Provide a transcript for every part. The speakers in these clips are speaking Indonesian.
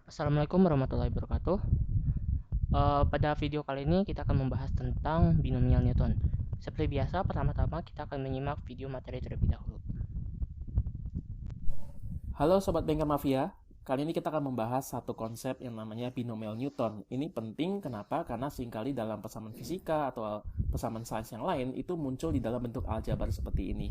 Assalamualaikum warahmatullahi wabarakatuh. Pada video kali ini kita akan membahas tentang binomial Newton. Seperti biasa, pertama-tama kita akan menyimak video materi terlebih dahulu. Halo Sobat Banker Mafia, kali ini kita akan membahas satu konsep yang namanya binomial Newton. Ini penting kenapa? Karena seringkali dalam pesanan fisika atau pesanan sains yang lain itu muncul di dalam bentuk aljabar seperti ini.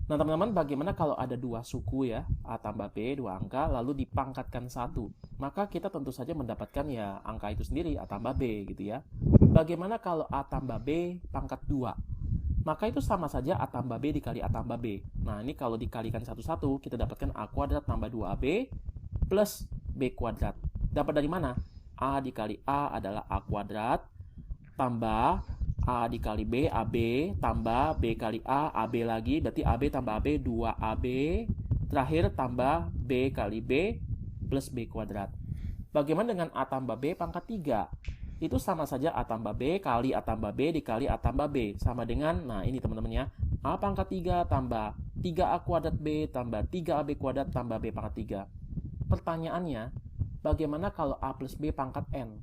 Nah teman-teman, bagaimana kalau ada dua suku ya, A tambah B, dua angka, lalu dipangkatkan satu? Maka kita tentu saja mendapatkan ya angka itu sendiri, A tambah B gitu ya. Bagaimana kalau A tambah B pangkat 2? Maka itu sama saja A tambah B dikali A tambah B. Nah ini kalau dikalikan satu-satu, kita dapatkan A kuadrat tambah 2AB plus B kuadrat. Dapat dari mana? A dikali A adalah A kuadrat, tambah A dikali B, AB, tambah B kali A, AB lagi, berarti AB tambah AB, 2AB, terakhir tambah B kali B plus B kuadrat. Bagaimana dengan A tambah B pangkat 3? Itu sama saja A tambah B kali A tambah B dikali A tambah B. Sama dengan, nah ini teman-teman ya, A pangkat 3 tambah 3A kuadrat B tambah 3AB kuadrat tambah B pangkat 3. Pertanyaannya, bagaimana kalau A plus B pangkat N?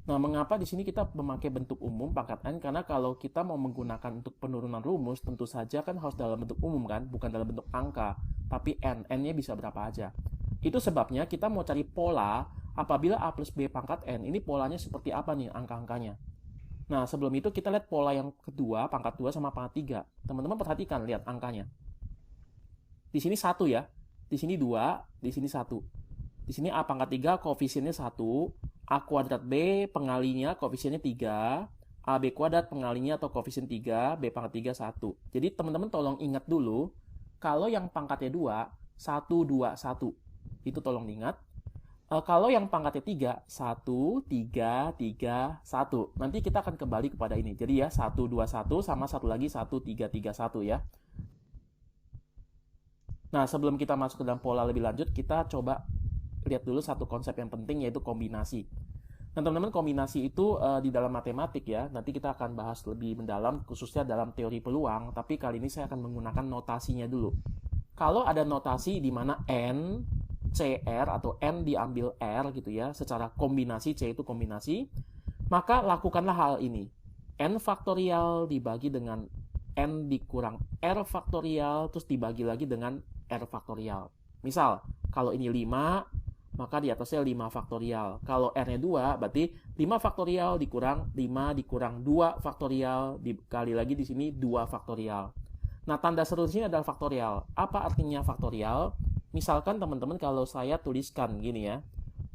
Nah, mengapa di sini kita memakai bentuk umum pangkat N? Karena kalau kita mau menggunakan untuk penurunan rumus, tentu saja kan harus dalam bentuk umum kan, bukan dalam bentuk angka, tapi N. N-nya bisa berapa aja. Itu sebabnya kita mau cari pola apabila A plus B pangkat N, ini polanya seperti apa nih angka-angkanya. Nah, sebelum itu kita lihat pola yang kedua, pangkat 2 sama pangkat 3. Teman-teman perhatikan, lihat angkanya. Di sini 1 ya, di sini 2, di sini 1. Di sini A pangkat 3 koefisiennya 1, A kuadrat B pengalinya koefisiennya 3, AB kuadrat pengalinya atau koefisien 3, B pangkat 3 1. Jadi teman-teman tolong ingat dulu, kalau yang pangkatnya 2, 1, 2, 1. Itu tolong diingat. Kalau yang pangkatnya 3, 1, 3, 3, 1. Nanti kita akan kembali kepada ini. Jadi ya, 1, 2, 1 sama satu lagi 1, 3, 3, 1 ya. Nah, sebelum kita masuk ke dalam pola lebih lanjut, kita coba lihat dulu satu konsep yang penting yaitu kombinasi. Nah, teman-teman, kombinasi itu di dalam matematik ya. Nanti kita akan bahas lebih mendalam khususnya dalam teori peluang, tapi kali ini saya akan menggunakan notasinya dulu. Kalau ada notasi di mana N, CR atau N diambil R gitu ya, secara kombinasi, C itu kombinasi, maka lakukanlah hal ini. N faktorial dibagi dengan N dikurang R faktorial, terus dibagi lagi dengan R faktorial. Misal, kalau ini 5, maka di atasnya 5 faktorial. Kalau R-nya 2, berarti 5 faktorial dikurang 5 dikurang 2 faktorial, dikali lagi di sini 2 faktorial. Nah, tanda seru di sini adalah faktorial. Apa artinya faktorial? Misalkan teman-teman kalau saya tuliskan gini ya,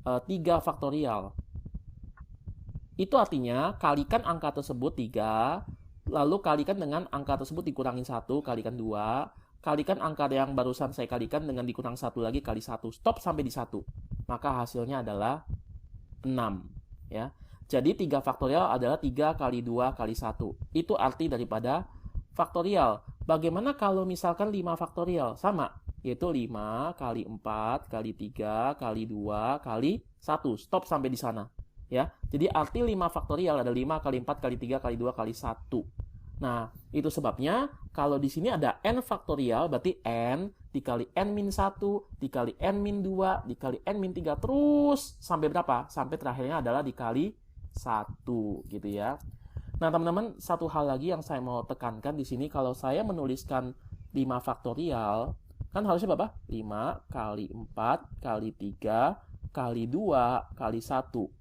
3 faktorial. Itu artinya kalikan angka tersebut 3, lalu kalikan dengan angka tersebut dikurangin 1, kalikan 2, kalikan angka yang barusan saya kalikan dengan dikurang 1 lagi kali 1. Stop sampai di 1. Maka hasilnya adalah 6. Ya. Jadi 3 faktorial adalah 3 kali 2 kali 1. Itu arti daripada faktorial. Bagaimana kalau misalkan 5 faktorial? Sama, yaitu 5 kali 4 kali 3 kali 2 kali 1. Stop sampai di sana. Ya. Jadi arti 5 faktorial ada 5 kali 4 kali 3 kali 2 kali 1. Nah, itu sebabnya kalau di sini ada N faktorial, berarti N dikali N-1, dikali N-2, dikali N-3, terus sampai berapa? Sampai terakhirnya adalah dikali 1, gitu ya. Nah, teman-teman, satu hal lagi yang saya mau tekankan di sini, kalau saya menuliskan 5 faktorial, kan harusnya berapa? 5 kali 4 kali 3 kali 2 kali 1.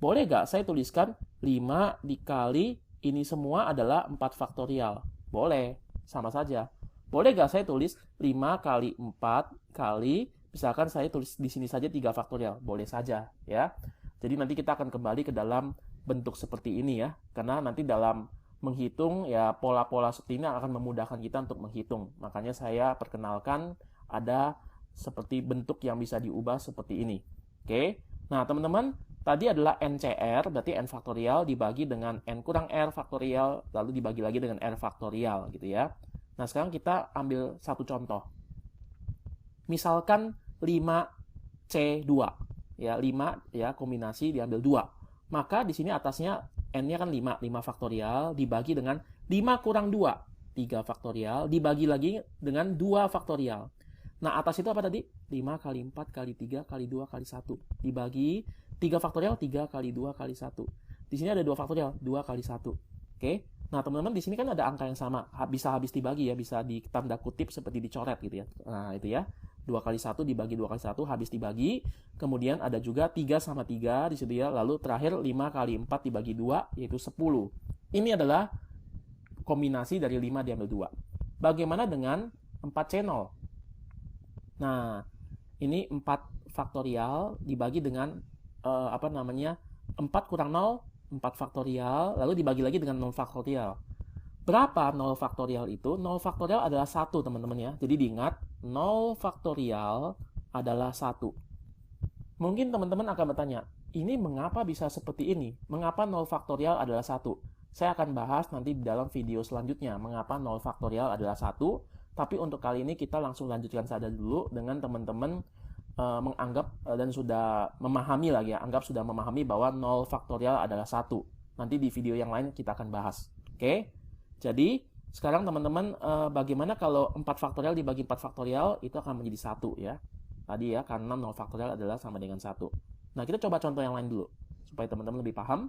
Boleh nggak saya tuliskan 5 dikali ini semua adalah 4 faktorial? Boleh, sama saja. Boleh nggak saya tulis 5 kali 4 kali, misalkan saya tulis di sini saja 3 faktorial? Boleh saja, ya. Jadi nanti kita akan kembali ke dalam bentuk seperti ini ya, karena nanti dalam menghitung ya pola-pola seperti ini akan memudahkan kita untuk menghitung. Makanya saya perkenalkan ada seperti bentuk yang bisa diubah seperti ini. Oke, nah teman-teman, tadi adalah NCR, berarti N faktorial dibagi dengan N kurang R faktorial, lalu dibagi lagi dengan R faktorial gitu ya. Nah, sekarang kita ambil satu contoh. Misalkan 5C2. Ya, 5 ya kombinasi diambil 2. Maka di sini atasnya N-nya kan 5, 5 faktorial dibagi dengan 5 kurang 2, 3 faktorial dibagi lagi dengan 2 faktorial. Nah, atas itu apa tadi? 5 kali 4 kali 3 kali 2 kali 1. Dibagi 3 faktorial, 3 kali 2 kali 1. Di sini ada 2 faktorial, 2 kali 1. Oke? Nah, teman-teman di sini kan ada angka yang sama. Bisa habis dibagi ya, bisa di tanda kutip seperti dicoret gitu ya. Nah, itu ya. 2 kali 1 dibagi 2 kali 1 habis dibagi. Kemudian ada juga 3 sama 3 di situ ya. Lalu terakhir 5 kali 4 dibagi 2 yaitu 10. Ini adalah kombinasi dari 5 diambil 2. Bagaimana dengan 4 channel? Nah, ini 4 faktorial dibagi dengan 4 kurang 0, 4 faktorial, lalu dibagi lagi dengan 0 faktorial. Berapa 0 faktorial itu? 0 faktorial adalah 1, teman-teman ya. Jadi diingat, 0 faktorial adalah 1. Mungkin teman-teman akan bertanya, ini mengapa bisa seperti ini? Mengapa 0 faktorial adalah 1? Saya akan bahas nanti di dalam video selanjutnya, mengapa 0 faktorial adalah 1. Tapi untuk kali ini kita langsung lanjutkan saja dulu dengan teman-teman menganggap dan sudah memahami lagi ya, anggap sudah memahami bahwa 0 faktorial adalah 1. Nanti di video yang lain kita akan bahas. Oke? Jadi, sekarang teman-teman bagaimana kalau 4 faktorial dibagi 4 faktorial itu akan menjadi 1 ya. Tadi ya, karena 0 faktorial adalah sama dengan 1. Nah, kita coba contoh yang lain dulu supaya teman-teman lebih paham.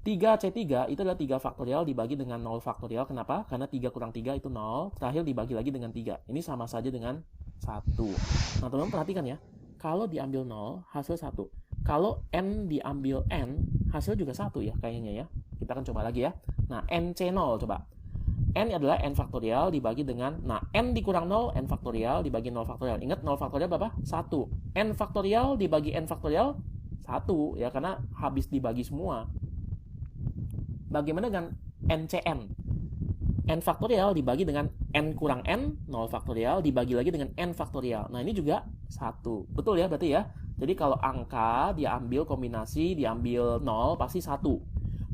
3C3 itu adalah 3 faktorial dibagi dengan 0 faktorial. Kenapa? Karena 3 kurang 3 itu 0, terakhir dibagi lagi dengan 3. Ini sama saja dengan 1. Nah, teman-teman perhatikan ya. Kalau diambil 0, hasil 1. Kalau N diambil N, hasil juga 1 ya kayaknya ya. Kita akan coba lagi ya. Nah, NC0 coba. N adalah N faktorial dibagi dengan, nah, N dikurang 0, N faktorial dibagi 0 faktorial. Ingat 0 faktorial berapa? 1. N faktorial dibagi N faktorial 1 ya, karena habis dibagi semua. Bagaimana dengan NCN? N faktorial dibagi dengan N kurang N, 0 faktorial, dibagi lagi dengan N faktorial. Nah, ini juga 1. Betul ya berarti ya? Jadi kalau angka diambil kombinasi, diambil 0, pasti 1.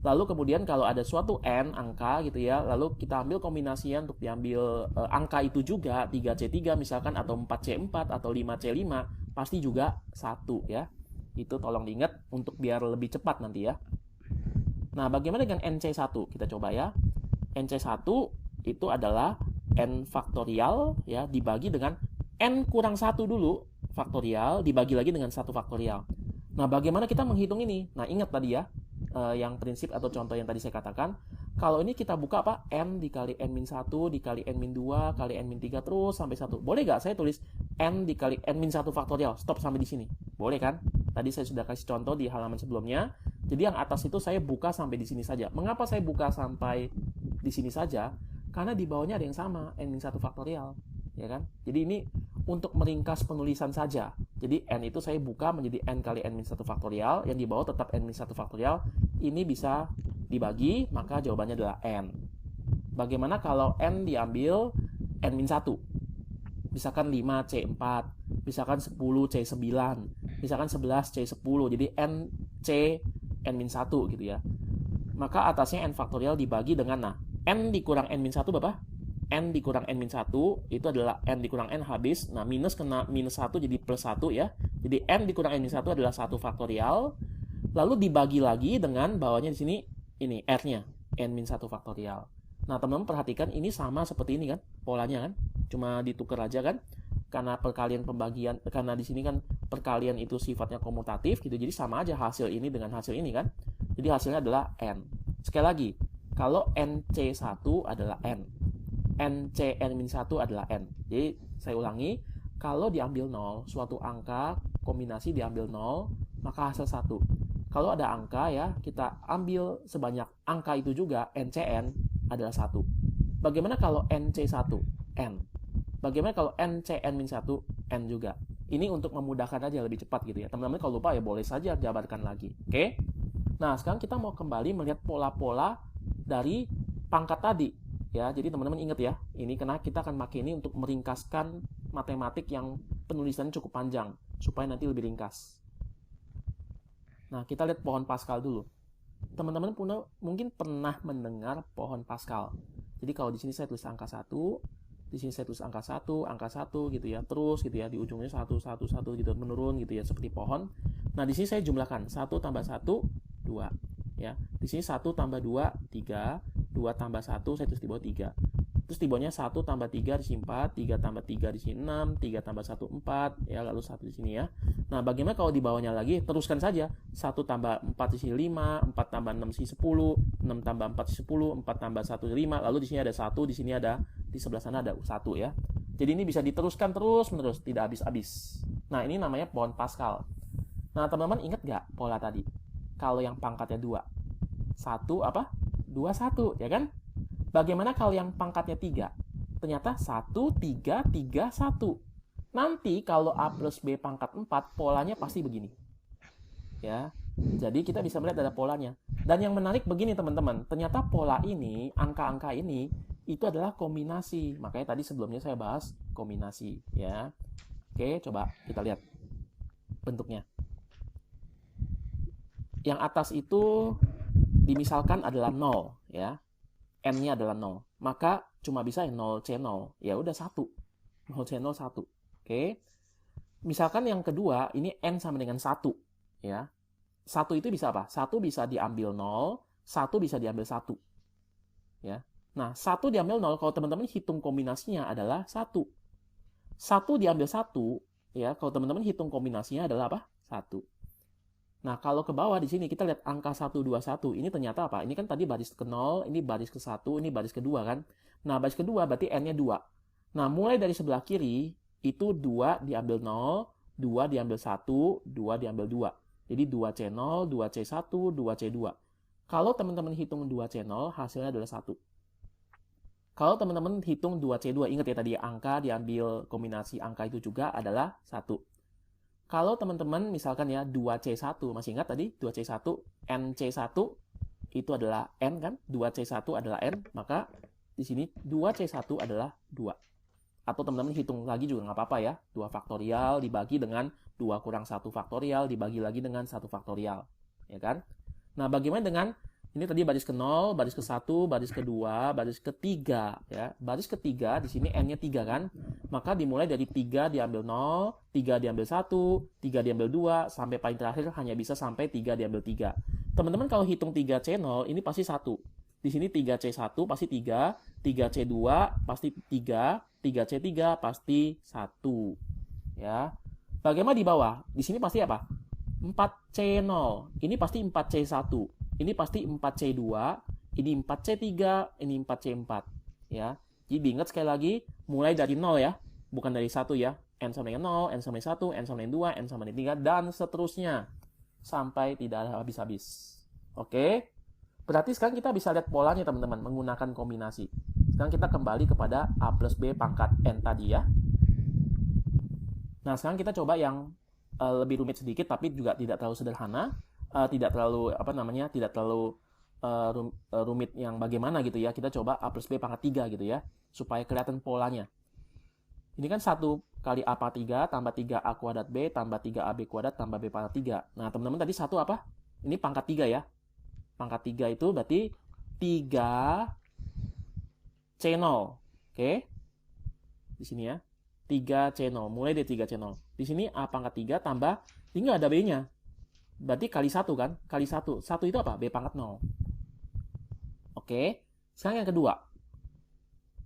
Lalu kemudian kalau ada suatu N angka gitu ya, lalu kita ambil kombinasinya untuk diambil angka itu juga, 3C3 misalkan, atau 4C4, atau 5C5, pasti juga 1 ya. Itu tolong diingat untuk biar lebih cepat nanti ya. Nah, bagaimana dengan NC1? Kita coba ya. NC1 itu adalah N faktorial ya, dibagi dengan N kurang 1 dulu, faktorial, dibagi lagi dengan 1 faktorial. Nah, bagaimana kita menghitung ini? Nah, ingat tadi ya, yang prinsip atau contoh yang tadi saya katakan. Kalau ini kita buka apa? N dikali N-1, dikali N-2, kali N-3, terus sampai 1. Boleh nggak saya tulis N dikali N-1 faktorial? Stop sampai di sini. Boleh kan? Tadi saya sudah kasih contoh di halaman sebelumnya. Jadi yang atas itu saya buka sampai di sini saja. Mengapa saya buka sampai di sini saja? Karena di bawahnya ada yang sama, N-1 faktorial. Ya kan? Jadi ini untuk meringkas penulisan saja. Jadi N itu saya buka menjadi N kali N-1 faktorial. Yang di bawah tetap N-1 faktorial. Ini bisa dibagi, maka jawabannya adalah N. Bagaimana kalau N diambil N-1? Misalkan 5C4, misalkan 10C9, misalkan 11C10. Jadi NC N-1 gitu ya. Maka atasnya N faktorial dibagi dengan, nah, N dikurang N-1 berapa? N dikurang N-1 itu adalah N dikurang N habis. Nah, minus kena minus 1 jadi plus 1 ya. Jadi N dikurang N-1 adalah 1 faktorial. Lalu dibagi lagi dengan bawahnya di sini ini R-nya, N-1 faktorial. Nah, teman-teman perhatikan ini sama seperti ini kan, polanya kan. Cuma ditukar aja kan. Karena perkalian pembagian, karena di sini kan perkalian itu sifatnya komutatif gitu. Jadi sama aja hasil ini dengan hasil ini kan. Jadi hasilnya adalah N. Sekali lagi, kalau NC1 adalah N, NCN-1 adalah N. Jadi saya ulangi, kalau diambil 0, suatu angka kombinasi diambil 0, maka hasil 1. Kalau ada angka ya, kita ambil sebanyak angka itu juga, NCN adalah 1. Bagaimana kalau NC1? N. Bagaimana kalau NCN-1? N juga. Ini untuk memudahkan aja lebih cepat gitu ya. Teman-teman kalau lupa ya boleh saja jabarkan lagi. Oke? Nah, sekarang kita mau kembali melihat pola-pola dari pangkat tadi. Ya, jadi teman-teman ingat ya, ini karena kita akan pakai ini untuk meringkaskan matematik yang penulisannya cukup panjang supaya nanti lebih ringkas. Nah, kita lihat pohon Pascal dulu. Teman-teman mungkin pernah mendengar pohon Pascal. Jadi kalau di sini saya tulis angka 1, di sini saya tulis angka 1 gitu ya, terus gitu ya, di ujungnya 1 gitu menurun gitu ya, seperti pohon. Nah, di sini saya jumlahkan 1 tambah 1 2 ya. Di sini 1 tambah 2 3, 2 tambah 1 saya tulis di bawah 3. Terus di bawahnya 1 tambah 3 di sini 4, 3 tambah 3 di sini 6, 3 tambah 1 4, ya, lalu 1 di sini ya. Nah, bagaimana kalau di bawahnya lagi? Teruskan saja. 1 tambah 4 di sini 5, 4 tambah 6 di sini 10, 6 tambah 4 di 10, 4 tambah 1 di 5, lalu di sini ada 1, di sini ada, di sebelah sana ada 1 ya. Jadi ini bisa diteruskan terus-menerus, tidak habis-habis. Nah, ini namanya pohon Pascal. Nah, teman-teman ingat nggak pola tadi? Kalau yang pangkatnya 2, 1 apa? 2, 1, ya kan? Bagaimana kalau yang pangkatnya 3? Ternyata 1, 3, 3, 1. Nanti kalau A plus B pangkat 4, polanya pasti begini. Ya, jadi kita bisa melihat ada polanya. Dan yang menarik begini teman-teman, ternyata pola ini, angka-angka ini, itu adalah kombinasi. Makanya tadi sebelumnya saya bahas kombinasi. Ya. Oke, coba kita lihat bentuknya. Yang atas itu dimisalkan adalah 0. Ya. N-nya adalah 0. Maka cuma bisa 0C0. Ya udah 1. 0C0 1. Oke. Misalkan yang kedua, ini N sama dengan 1. Ya. 1 itu bisa apa? 1 bisa diambil 0, 1 bisa diambil 1. Ya. Nah, 1 diambil 0, kalau teman-teman hitung kombinasinya adalah 1. 1 diambil 1, ya, kalau teman-teman hitung kombinasinya adalah apa? 1. Nah, kalau ke bawah di sini kita lihat angka 1, 2, 1. Ini ternyata apa? Ini kan tadi baris ke 0, ini baris ke 1, ini baris kedua kan? Nah, baris kedua berarti N-nya 2. Nah, mulai dari sebelah kiri, itu 2 diambil 0, 2 diambil 1, 2 diambil 2. Jadi 2C0, 2C1, 2C2. Kalau teman-teman hitung 2C0, hasilnya adalah 1. Kalau teman-teman hitung 2C2, ingat ya tadi angka diambil kombinasi angka itu juga adalah 1. Kalau teman-teman misalkan ya 2C1, masih ingat tadi 2C1, NC1 itu adalah N kan? 2C1 adalah N, maka di sini 2C1 adalah 2. Atau teman-teman hitung lagi juga nggak apa-apa ya. 2 faktorial dibagi dengan 2 kurang 1 faktorial dibagi lagi dengan 1 faktorial. Ya kan? Nah, bagaimana dengan ini tadi baris ke 0, baris ke 1, baris ke 2, baris ke 3 ya. Baris ke 3 di sini N-nya 3 kan? Maka dimulai dari 3 diambil 0, 3 diambil 1, 3 diambil 2 sampai paling terakhir hanya bisa sampai 3 diambil 3. Teman-teman kalau hitung 3C0 ini pasti 1. Di sini 3C1 pasti 3, 3C2 pasti 3, 3C3 pasti 1. Ya. Bagaimana di bawah? Di sini pasti apa? 4C0. Ini pasti 4C1. Ini pasti 4C2, ini 4C3, ini 4C4. Ya. Jadi diingat sekali lagi, mulai dari 0 ya, bukan dari 1 ya. N sama dengan 0, N sama dengan 1, N sama dengan 2, N sama dengan 3, dan seterusnya. Sampai tidak ada habis-habis. Oke? Berarti sekarang kita bisa lihat polanya teman-teman, menggunakan kombinasi. Sekarang kita kembali kepada A plus B pangkat N tadi ya. Nah, sekarang kita coba yang lebih rumit sedikit, tapi juga tidak terlalu sederhana. Tidak terlalu tidak terlalu rumit yang bagaimana gitu ya. Kita coba A plus B pangkat 3 gitu ya, supaya kelihatan polanya. Ini kan 1 kali A pangkat 3 tambah 3A kuadrat B tambah 3AB kuadrat tambah B pangkat 3. Nah, teman-teman tadi 1 apa? Ini pangkat 3 ya. Pangkat 3 itu berarti 3C0. Oke? Di sini ya. 3C0. Mulai dari 3C0. Di sini A pangkat 3 tambah, ini nggak ada B-nya. Berarti kali 1 kan? Kali 1. 1 itu apa? B pangkat 0. Oke. Sekarang yang kedua.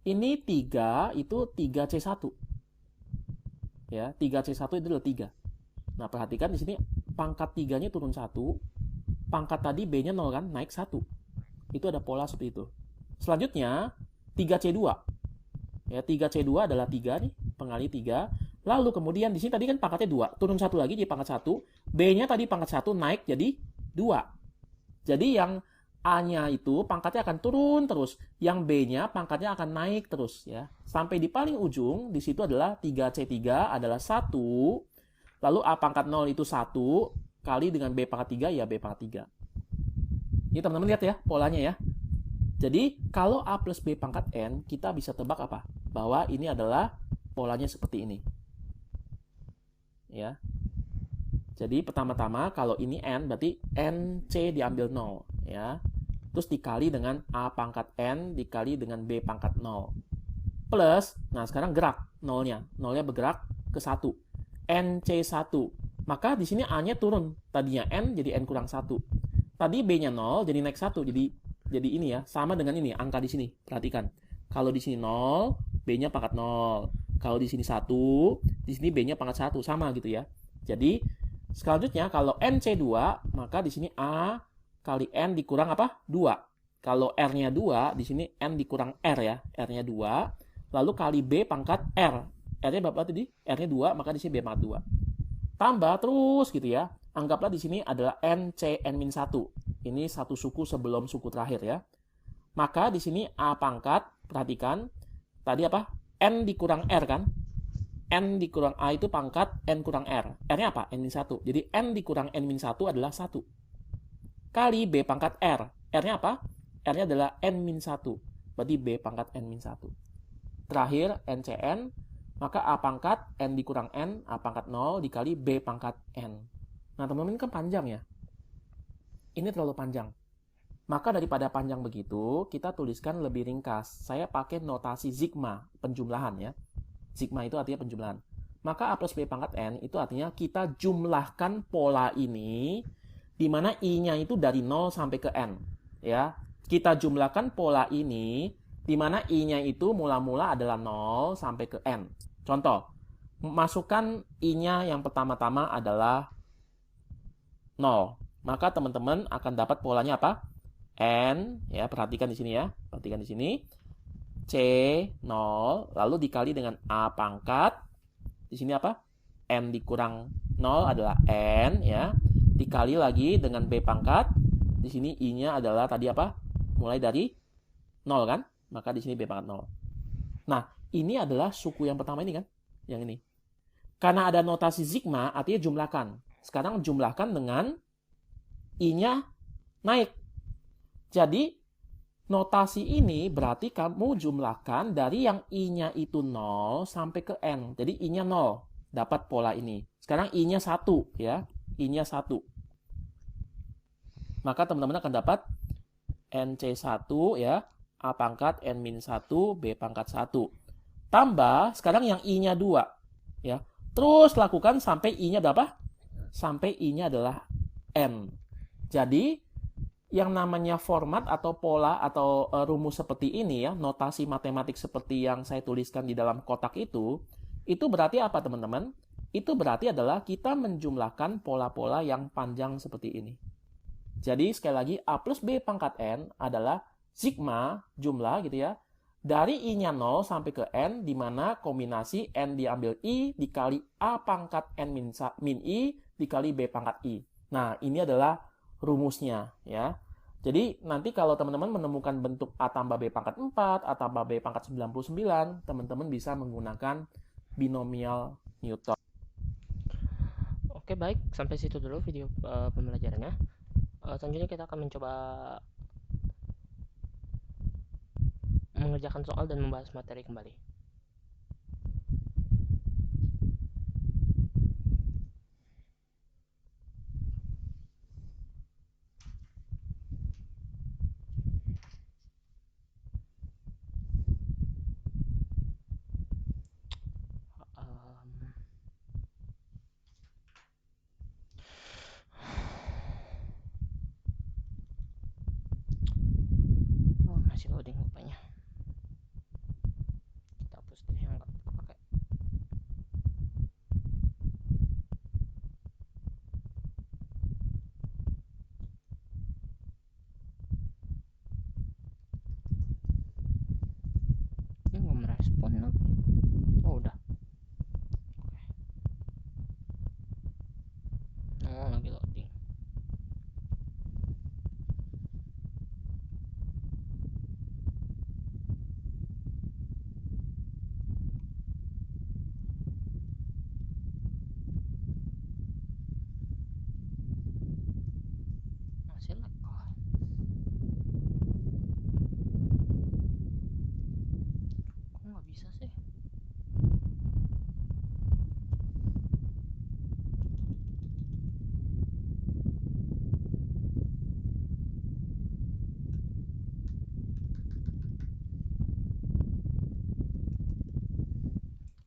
Ini 3 itu 3C1. Ya, 3C1 itu adalah 3. Nah, perhatikan di sini pangkat 3-nya turun 1. Pangkat tadi B-nya 0 kan? Naik 1. Itu ada pola seperti itu. Selanjutnya, 3C2. Ya, 3C2 adalah 3 nih, pengali 3. Lalu kemudian di sini tadi kan pangkatnya 2, turun 1 lagi jadi pangkat 1. B-nya tadi pangkat 1 naik jadi 2. Jadi yang A-nya itu pangkatnya akan turun terus, yang B-nya pangkatnya akan naik terus ya. Sampai di paling ujung di situ adalah 3C3 adalah 1. Lalu A pangkat 0 itu 1 kali dengan B pangkat 3 ya B pangkat 3. Ini teman-teman lihat ya polanya ya. Jadi kalau A plus B pangkat N, kita bisa tebak apa? Bahwa ini adalah polanya seperti ini. Ya. Jadi pertama-tama kalau ini N berarti NC diambil 0 ya. Terus dikali dengan A pangkat N dikali dengan B pangkat 0. Plus, nah sekarang gerak 0-nya. 0-nya bergerak ke 1. NC1. Maka di sini A-nya turun. Tadinya N jadi N kurang 1. Tadi B-nya 0 jadi naik 1. Jadi ini ya, sama dengan ini angka di sini. Perhatikan. Kalau di sini 0, B-nya pangkat 0. Kalau di sini 1, di sini B-nya pangkat 1, sama gitu ya. Jadi, selanjutnya kalau NC2, maka di sini A kali N dikurang apa? 2. Kalau R-nya 2, di sini N dikurang R ya. R-nya 2, lalu kali B pangkat R. R-nya berapa tadi? R-nya 2, maka di sini B pangkat 2. Tambah terus gitu ya. Anggaplah di sini adalah NC N-1. Ini satu suku sebelum suku terakhir ya. Maka di sini A pangkat, perhatikan, tadi apa? N dikurang R kan? N dikurang A itu pangkat N kurang R. R-nya apa? N-1. Jadi N dikurang N-1 adalah 1. Kali B pangkat R. R-nya apa? R-nya adalah N-1. Berarti B pangkat N-1. Terakhir, NCN, maka A pangkat N dikurang N, A pangkat 0 dikali B pangkat N. Nah, teman-teman kan panjang ya. Ini terlalu panjang. Maka daripada panjang begitu, kita tuliskan lebih ringkas. Saya pakai notasi sigma, penjumlahan ya. Sigma itu artinya penjumlahan. Maka A plus B pangkat N itu artinya kita jumlahkan pola ini, di mana I-nya itu dari 0 sampai ke N. Ya, kita jumlahkan pola ini, di mana I-nya itu mula-mula adalah 0 sampai ke N. Contoh, masukkan I-nya yang pertama-tama adalah 0. Maka teman-teman akan dapat polanya apa? N, ya, perhatikan di sini ya. Perhatikan di sini. C 0 lalu dikali dengan A pangkat. Di sini apa? N dikurang 0 adalah N ya. Dikali lagi dengan B pangkat. Di sini I-nya adalah tadi apa? Mulai dari 0 kan? Maka di sini B pangkat 0. Nah, ini adalah suku yang pertama ini kan? Yang ini. Karena ada notasi sigma, artinya jumlahkan. Sekarang jumlahkan dengan I-nya naik. Jadi, notasi ini berarti kamu jumlahkan dari yang I-nya itu 0 sampai ke N. Jadi, I-nya 0. Dapat pola ini. Sekarang I-nya 1 ya. I-nya 1. Maka teman-teman akan dapat NC1 ya. A pangkat N-1, B pangkat 1. Tambah, sekarang yang I-nya 2. Ya. Terus lakukan sampai I-nya berapa? Sampai I-nya adalah N. Jadi, yang namanya format atau pola atau rumus seperti ini ya, notasi matematik seperti yang saya tuliskan di dalam kotak itu berarti apa teman-teman? Itu berarti adalah kita menjumlahkan pola-pola yang panjang seperti ini. Jadi sekali lagi A plus B pangkat N adalah sigma jumlah gitu ya, dari I-nya 0 sampai ke N, di mana kombinasi N diambil I dikali A pangkat N min I dikali B pangkat I. Nah, ini adalah rumusnya ya. Jadi nanti kalau teman-teman menemukan bentuk A tambah B pangkat 4, A tambah B pangkat 99, teman-teman bisa menggunakan binomial Newton. Oke, baik, sampai situ dulu video pembelajarannya. Selanjutnya kita akan mencoba mengerjakan soal dan membahas materi kembali. Oh, masih loading rupanya. Kita hapus deh yang nggak pakai. Ini nggak merespon lagi. Oh, udah. Oh, lagi loading. Masih lag. Kok nggak bisa sih?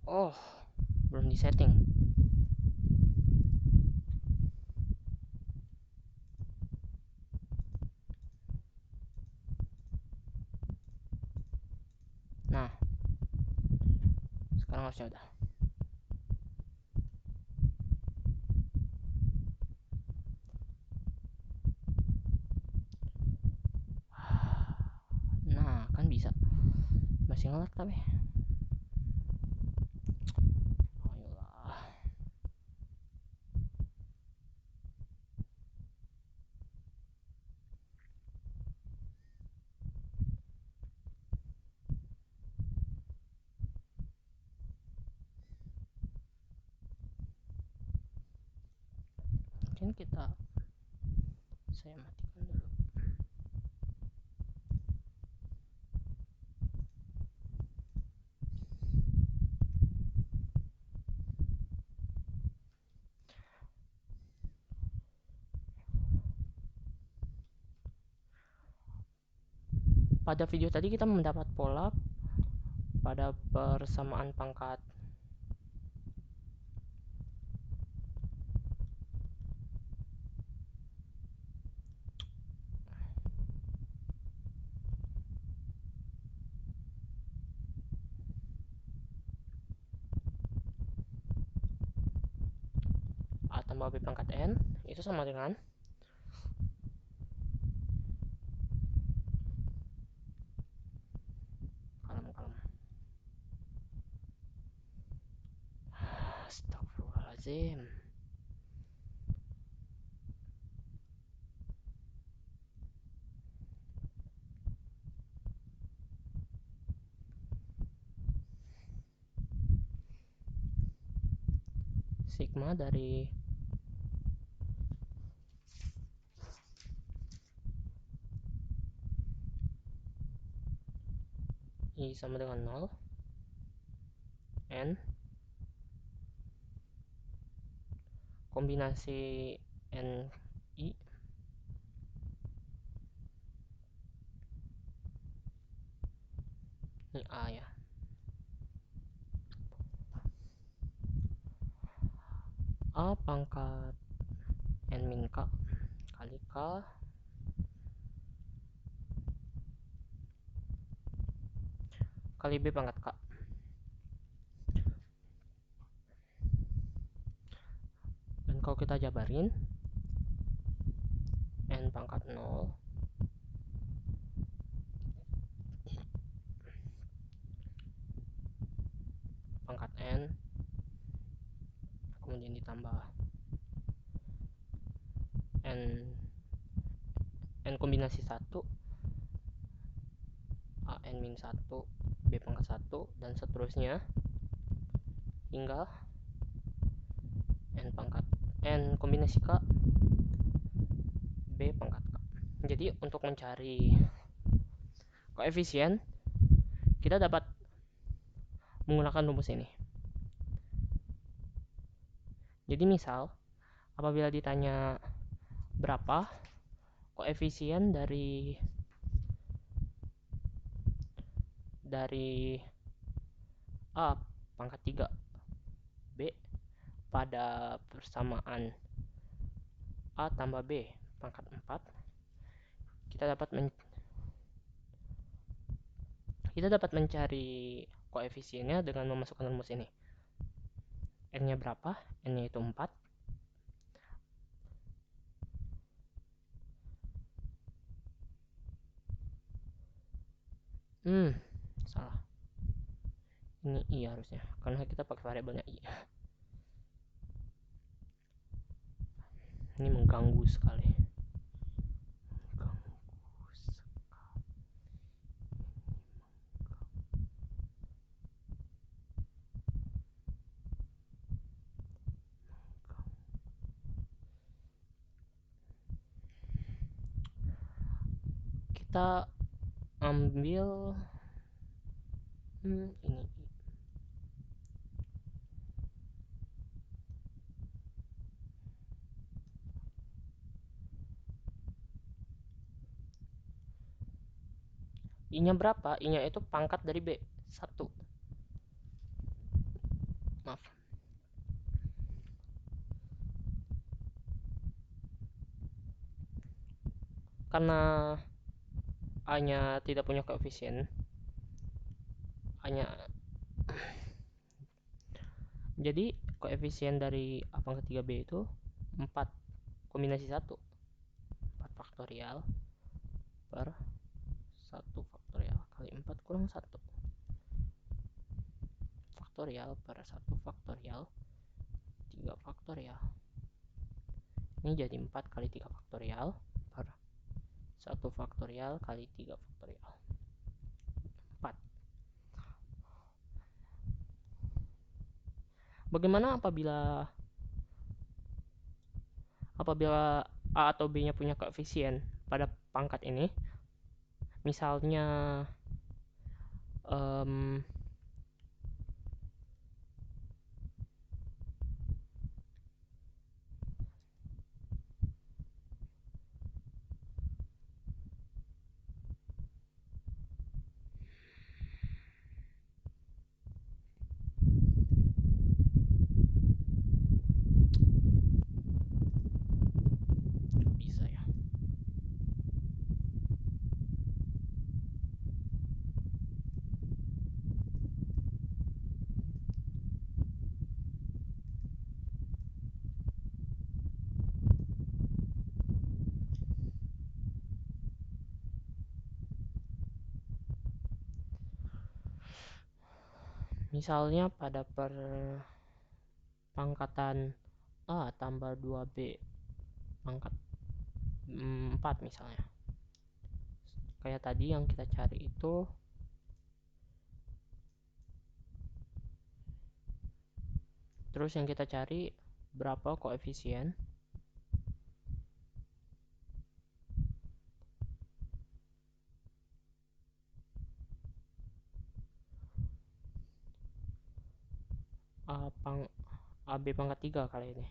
Oh, belum disetting. harusnya udah. Nah, kan bisa. Masih ngelag tapi. Ayolah. Mungkin saya matikan dulu. Pada video tadi kita mendapat pola pada persamaan pangkat A tambah B pangkat N itu sama dengan kalem kalem. Astagfirullahaladzim. Sigma dari I sama dengan 0, N kombinasi N I ini A ya. A pangkat N min K kali K kali B pangkat K. Dan kalau kita jabarin N pangkat 0 pangkat N kemudian ditambah N kombinasi 1 A N min 1 B pangkat 1 dan seterusnya hingga N kombinasi K B pangkat K. Jadi untuk mencari koefisien kita dapat menggunakan rumus ini. Jadi misal apabila ditanya berapa koefisien dari A pangkat 3 B pada persamaan A tambah B pangkat 4, kita dapat mencari koefisiennya dengan memasukkan rumus ini. N-nya berapa? N-nya itu 4. Salah. Ini I harusnya, karena kita pakai variabelnya I. Ini mengganggu sekali. Kita ambil ini I-nya berapa? I-nya itu pangkat dari B 1. Maaf. Karena A-nya tidak punya koefisien, A-nya Jadi koefisien dari A pangkat 3B itu 4 kombinasi 1. 4 faktorial per 1 faktorial kali 4 kurang 1 faktorial per 1 faktorial 3 faktorial. Ini jadi 4 kali 3 faktorial per 1 faktorial kali 3 faktorial. 4. Bagaimana apabila A atau B-nya punya koefisien pada pangkat ini? Misalnya um, bisa ya. Misalnya pada pangkatan A tambah 2B pangkat 4 misalnya. Kayak tadi yang kita cari itu terus yang kita cari berapa koefisien AB pangkat 3 kali ini.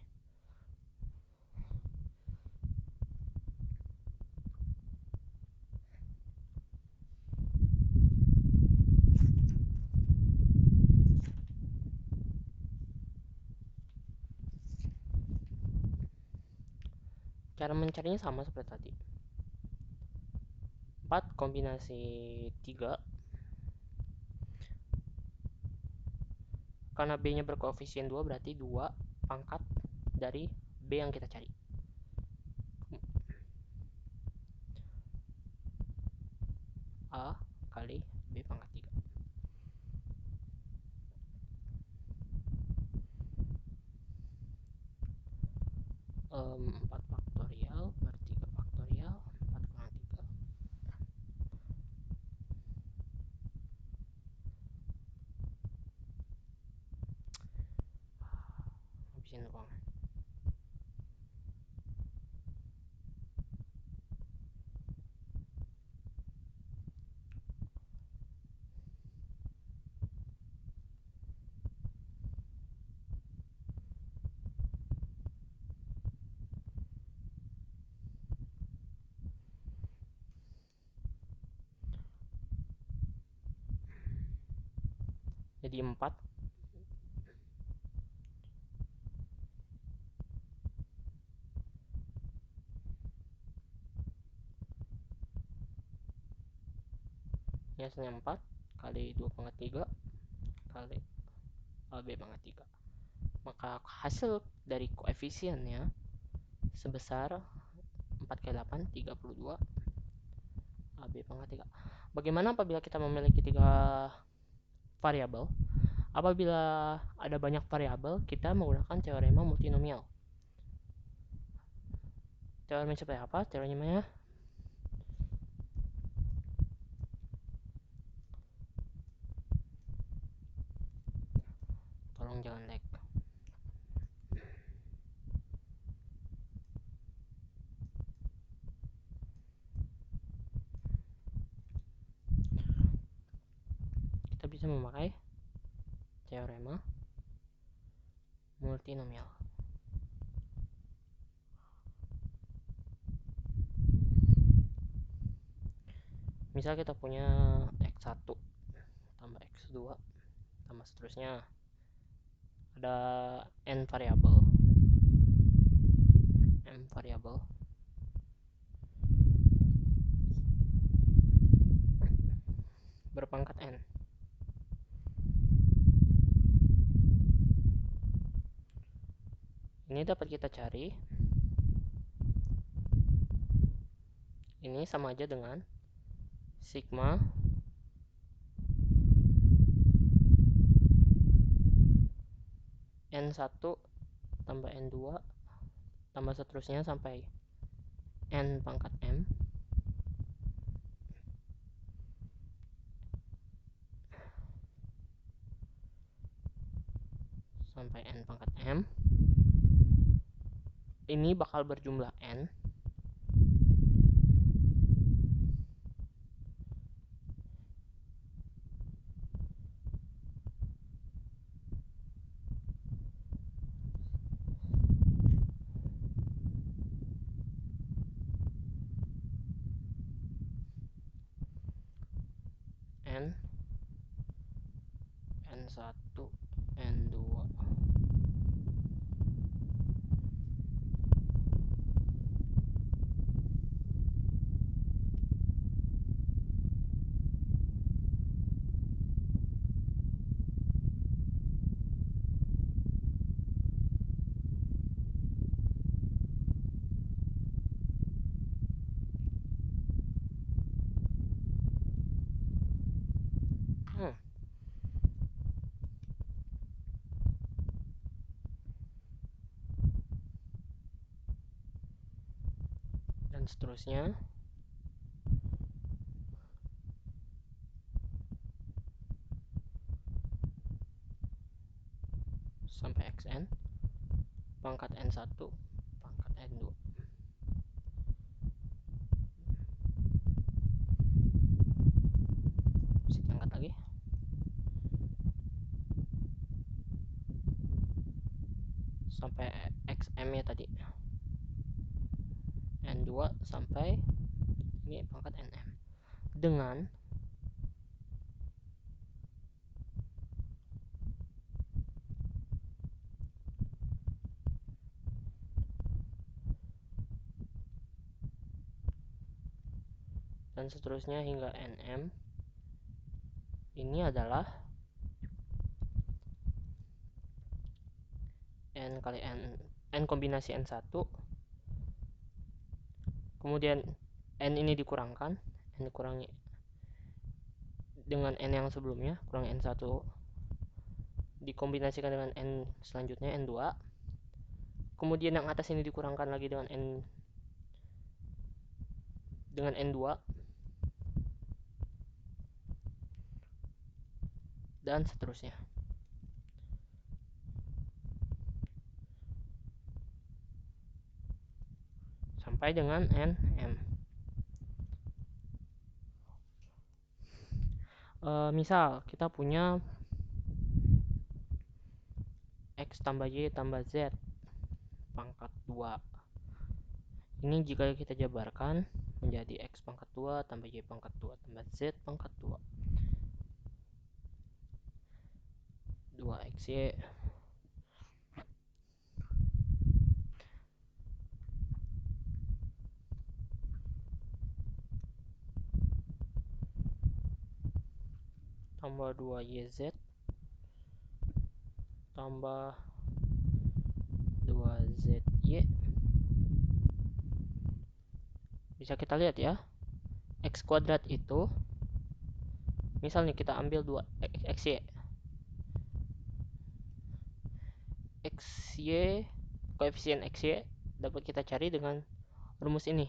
Cara mencarinya sama seperti tadi. 4 kombinasi 3. Karena B-nya berkoefisien 2 berarti 2 pangkat dari B yang kita cari. A kali B pangkat 3. 4 faktorial per 3 faktorial 4 kurang 3 habisin ruang. Jadi 4 ini hasilnya 4 kali 2 pangkat 3 kali AB pangkat 3. Maka hasil dari koefisiennya sebesar 4 kali 8 32 AB pangkat 3. Bagaimana apabila kita memiliki 3 variabel? Apabila ada banyak variabel, kita menggunakan teorema multinomial. Teoremanya seperti apa? Teoremanya tolong jangan lag. Kita bisa memakai teorema multinomial. Misal kita punya x1 tambah x2 tambah seterusnya, ada n variabel berpangkat n. Ini dapat kita cari. Ini sama aja dengan sigma N1 tambah N2 tambah seterusnya sampai N pangkat M sampai N pangkat M. Ini bakal berjumlah N. N, N1, N2. Dan seterusnya sampai Xn pangkat N1 pangkat N2. Bisa diangkat lagi sampai Xm ya tadi, N2 sampai ini pangkat Nm, dengan dan seterusnya hingga Nm. Ini adalah N kali N kombinasi N1, kemudian N ini dikurangkan, N dikurangi dengan N yang sebelumnya, kurang N1, dikombinasikan dengan N selanjutnya, N2, kemudian yang atas ini dikurangkan lagi dengan N2, dan seterusnya. Sampai dengan Nm. Misal kita punya X tambah Y tambah Z pangkat 2. Ini jika kita jabarkan menjadi X pangkat 2 tambah Y pangkat 2 tambah Z pangkat 2. 2XY tambah 2YZ tambah 2ZY. Bisa kita lihat ya, X kuadrat itu, misalnya kita ambil 2 XY, XY, koefisien XY dapat kita cari dengan rumus ini.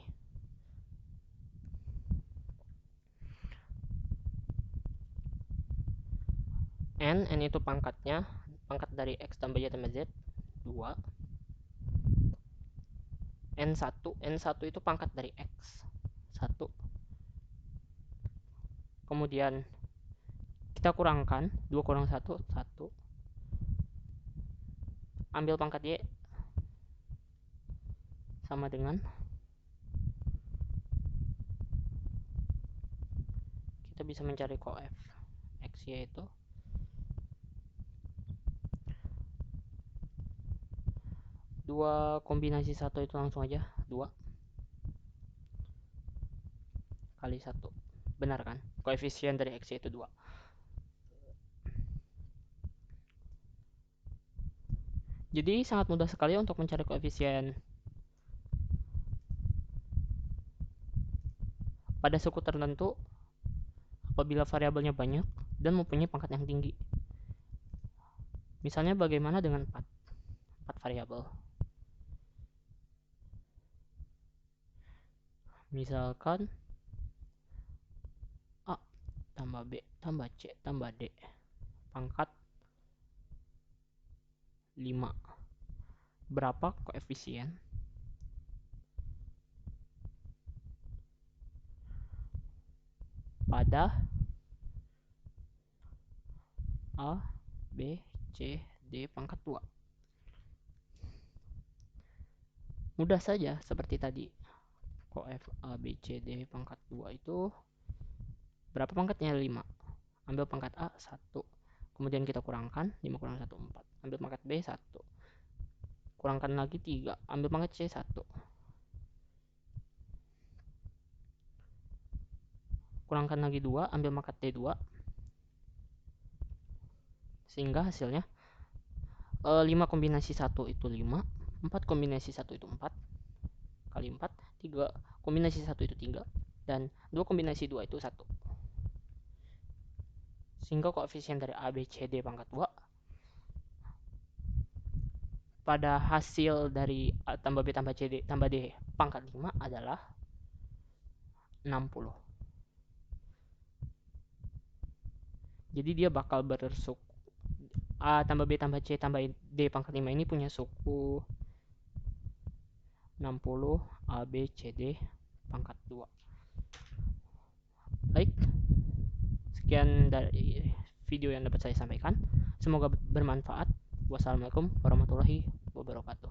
N itu pangkatnya, pangkat dari X tambah Y tambah Z, 2. N1 itu pangkat dari X, 1. Kemudian kita kurangkan 2 kurang 1, 1. Ambil pangkat Y sama dengan, kita bisa mencari koef XY itu 2 kombinasi 1 itu langsung aja 2 kali 1. Benar kan? Koefisien dari X itu 2. Jadi sangat mudah sekali untuk mencari koefisien pada suku tertentu apabila variabelnya banyak dan mempunyai pangkat yang tinggi. Misalnya bagaimana dengan 4 variabel. Misalkan A tambah B tambah C tambah D pangkat 5. Berapa koefisien pada A, B, C, D pangkat 2? Mudah saja seperti tadi. Koef A, B, C, D pangkat 2 itu berapa pangkatnya? 5. Ambil pangkat A 1. Kemudian kita kurangkan 5 kurang 1 4. Ambil pangkat B 1. Kurangkan lagi 3. Ambil pangkat C 1. Kurangkan lagi 2. Ambil pangkat D 2. Sehingga hasilnya 5 kombinasi 1 itu 5. 4 kombinasi 1 itu 4. Kali 4. 3 kombinasi 1 itu 3. Dan 2 kombinasi 2 itu 1. Sehingga koefisien dari A, B, C, D pangkat 2 pada hasil dari A tambah B tambah C D tambah D pangkat 5 adalah 60. Jadi dia bakal bersuku A tambah B tambah C tambah D pangkat 5 ini punya suku 60 A, B, C, D pangkat 2. Baik, sekian dari video yang dapat saya sampaikan. Semoga bermanfaat. Wassalamualaikum warahmatullahi wabarakatuh.